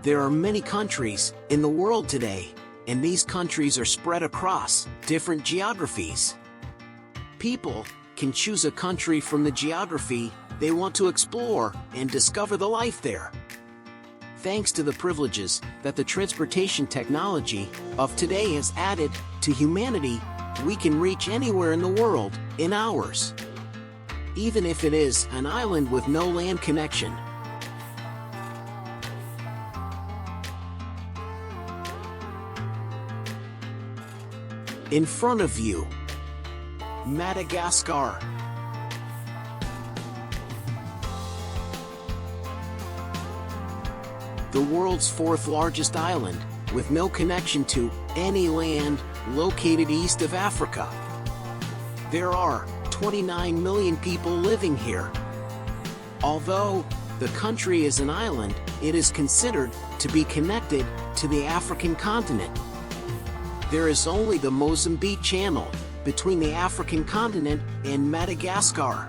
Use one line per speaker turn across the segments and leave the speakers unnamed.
There are many countries in the world today, and these countries are spread across different geographies. People can choose a country from the geography they want to explore and discover the life there. Thanks to the privileges that the transportation technology of today has added to humanity, we can reach anywhere in the world in hours, even if it is an island with no land connection. In front of you, Madagascar. The world's fourth largest island, with no connection to any land, located east of Africa. There are 29 million people living here. Although the country is an island, it is considered to be connected to the African continent. There is only the Mozambique Channel between the African continent and Madagascar.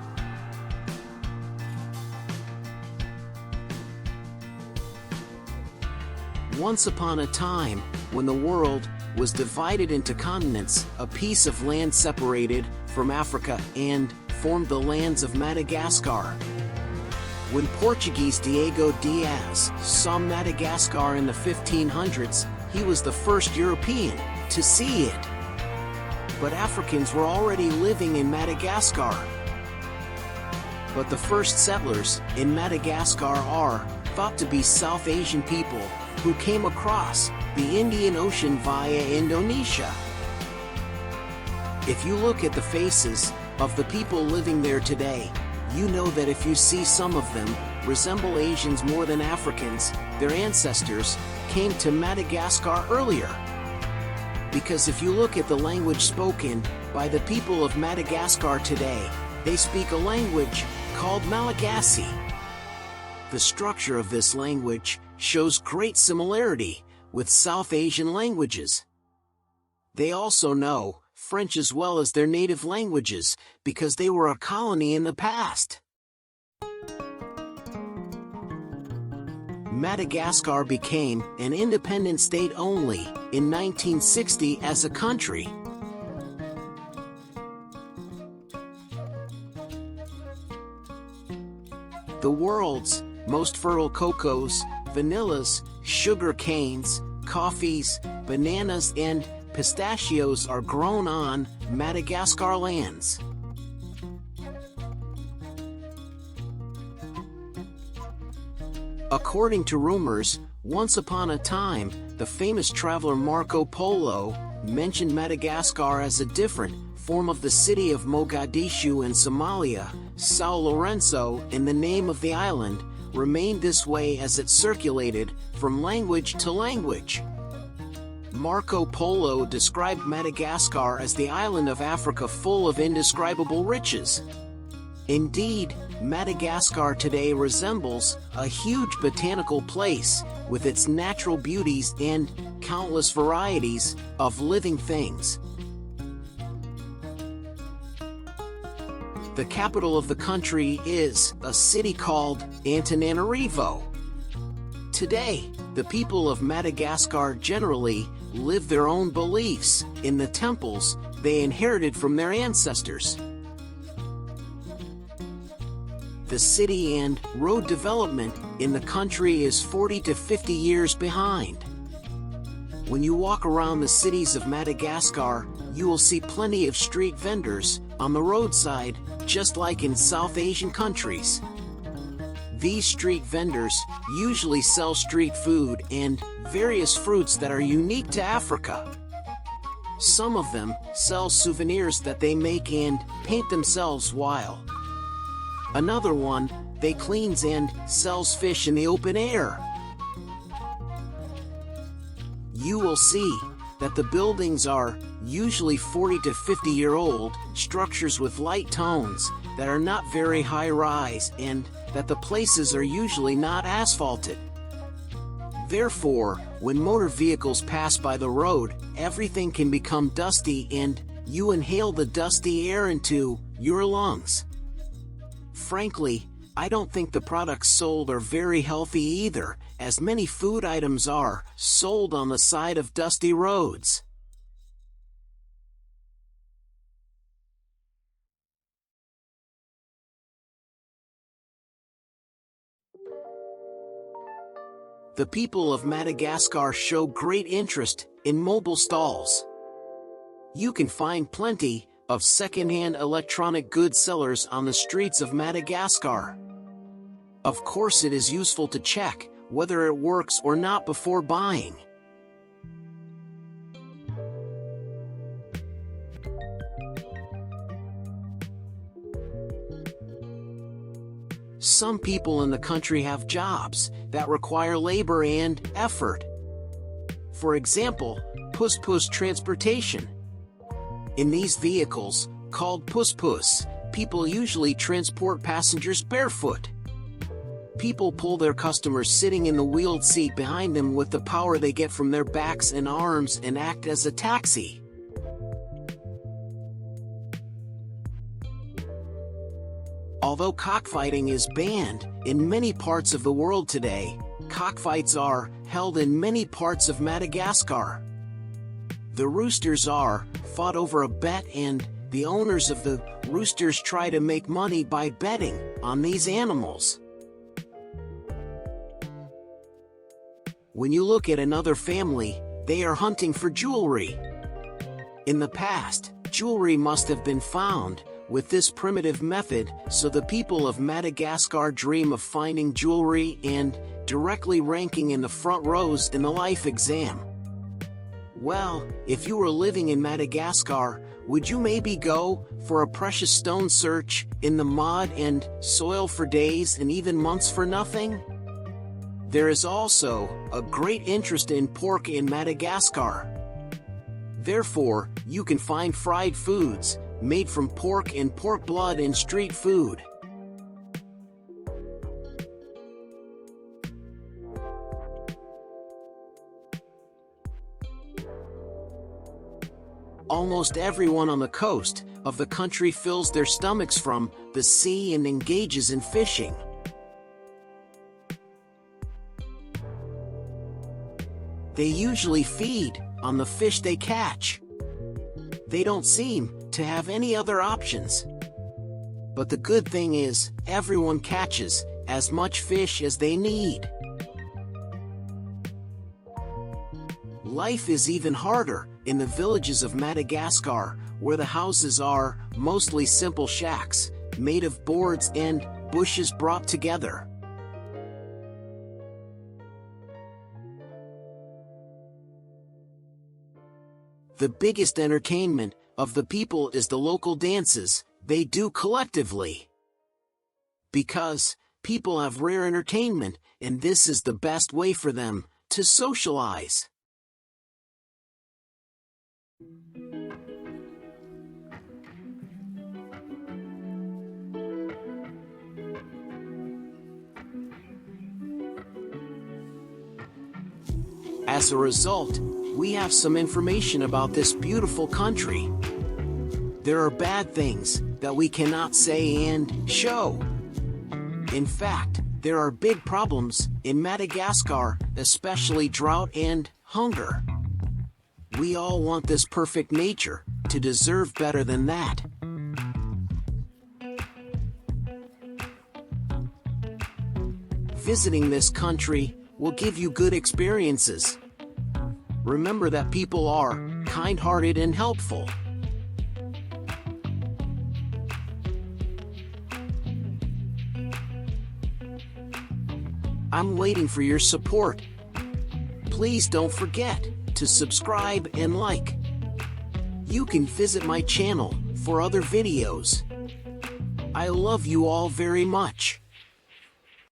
Once upon a time, when the world was divided into continents, a piece of land separated from Africa and formed the lands of Madagascar. When Portuguese Diego Diaz saw Madagascar in the 1500s, he was the first European to see it. But Africans were already living in Madagascar. But the first settlers in Madagascar are thought to be South Asian people who came across the Indian Ocean via Indonesia. If you look at the faces of the people living there today, you know that if you see some of them resemble Asians more than Africans, their ancestors came to Madagascar earlier. Because if you look at the language spoken by the people of Madagascar today, they speak a language called Malagasy. The structure of this language shows great similarity with South Asian languages. They also know French as well as their native languages because they were a colony in the past. Madagascar became an independent state only in 1960 as a country. The world's most fertile cocoas, vanillas, sugar canes, coffees, bananas and pistachios are grown on Madagascar lands. According to rumors, once upon a time, the famous traveler Marco Polo mentioned Madagascar as a different form of the city of Mogadishu in Somalia. Sao Lourenço, in the name of the island, remained this way as it circulated from language to language. Marco Polo described Madagascar as the island of Africa full of indescribable riches. Indeed, Madagascar today resembles a huge botanical place with its natural beauties and countless varieties of living things. The capital of the country is a city called Antananarivo. Today, the people of Madagascar generally live their own beliefs in the temples they inherited from their ancestors. The city and road development in the country is 40 to 50 years behind. When you walk around the cities of Madagascar, you will see plenty of street vendors on the roadside, just like in South Asian countries. These street vendors usually sell street food and various fruits that are unique to Africa. Some of them sell souvenirs that they make and paint themselves while another one, they cleans and sells fish in the open air. You will see that the buildings are usually 40 to 50-year-old structures with light tones that are not very high-rise and that the places are usually not asphalted. Therefore, when motor vehicles pass by the road, everything can become dusty and you inhale the dusty air into your lungs. Frankly, I don't think the products sold are very healthy either, as many food items are sold on the side of dusty roads. The people of Madagascar show great interest in mobile stalls. You can find plenty of second-hand electronic goods sellers on the streets of Madagascar. Of course, it is useful to check whether it works or not before buying. Some people in the country have jobs that require labor and effort. For example, puss-puss transportation. In these vehicles, called puss-puss, people usually transport passengers barefoot. People pull their customers sitting in the wheeled seat behind them with the power they get from their backs and arms and act as a taxi. Although cockfighting is banned in many parts of the world today, cockfights are held in many parts of Madagascar. The roosters are fought over a bet, and the owners of the roosters try to make money by betting on these animals. When you look at another family, they are hunting for jewelry. In the past, jewelry must have been found with this primitive method, so the people of Madagascar dream of finding jewelry and directly ranking in the front rows in the life exam. Well, if you were living in Madagascar, would you maybe go for a precious stone search in the mud and soil for days and even months for nothing? There is also a great interest in pork in Madagascar. Therefore, you can find fried foods made from pork and pork blood in street food. Almost everyone on the coast of the country fills their stomachs from the sea and engages in fishing. They usually feed on the fish they catch. They don't seem to have any other options. But the good thing is, everyone catches as much fish as they need. Life is even harder in the villages of Madagascar, where the houses are mostly simple shacks, made of boards and bushes brought together. The biggest entertainment of the people is the local dances they do collectively. Because people have rare entertainment, and this is the best way for them to socialize. As a result, we have some information about this beautiful country. There are bad things that we cannot say and show. In fact, there are big problems in Madagascar, especially drought and hunger. We all want this perfect nature to deserve better than that. Visiting this country will give you good experiences. Remember that people are kind-hearted and helpful. I'm waiting for your support. Please don't forget to subscribe and like. You can visit my channel for other videos. I love you all very much.